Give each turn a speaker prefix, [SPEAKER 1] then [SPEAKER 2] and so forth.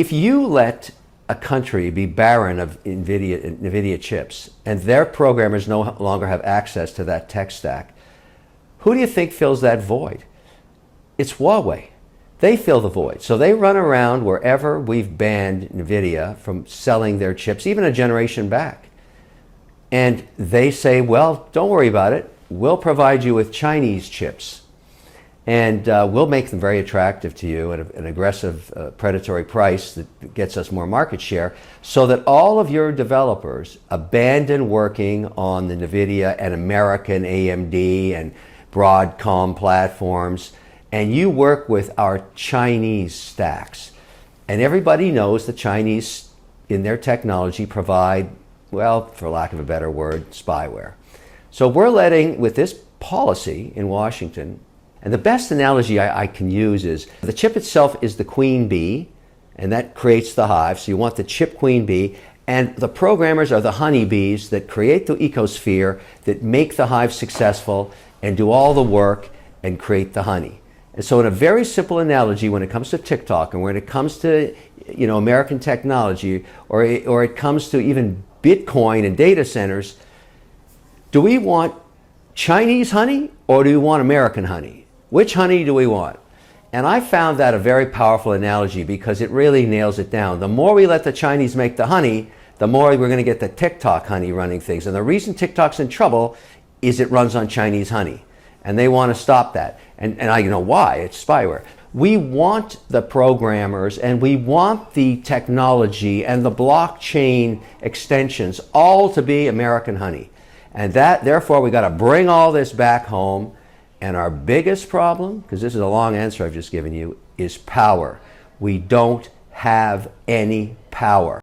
[SPEAKER 1] If you let a country be barren of NVIDIA chips and their programmers no longer have access to that tech stack, who do you think fills that void? It's Huawei. They fill the void. So they run around wherever we've banned NVIDIA from selling their chips, even a generation back. And they say, well, don't worry about it. We'll provide you with Chinese chips. And we'll make them very attractive to you at an aggressive predatory price that gets us more market share, so that all of your developers abandon working on the NVIDIA and American AMD and Broadcom platforms, and you work with our Chinese stacks. And everybody knows the Chinese, in their technology, provide, well, for lack of a better word, spyware. So we're letting, with this policy in Washington, and the best analogy I can use is the chip itself is the queen bee, and that creates the hive. So you want the chip queen bee, and the programmers are the honeybees that create the ecosphere, that make the hive successful and do all the work and create the honey. And so in a very simple analogy, when it comes to TikTok and when it comes to American technology, or it comes to even Bitcoin and data centers, do we want Chinese honey or do we want American honey? Which honey do we want? And I found that a very powerful analogy because it really nails it down. The more we let the Chinese make the honey, the more we're going to get the TikTok honey running things. And the reason TikTok's in trouble is it runs on Chinese honey. And they want to stop that. And I know why. It's spyware. We want the programmers and we want the technology and the blockchain extensions all to be American honey. And therefore, we got to bring all this back home. And our biggest problem, because this is a long answer I've just given you, is power. We don't have any power.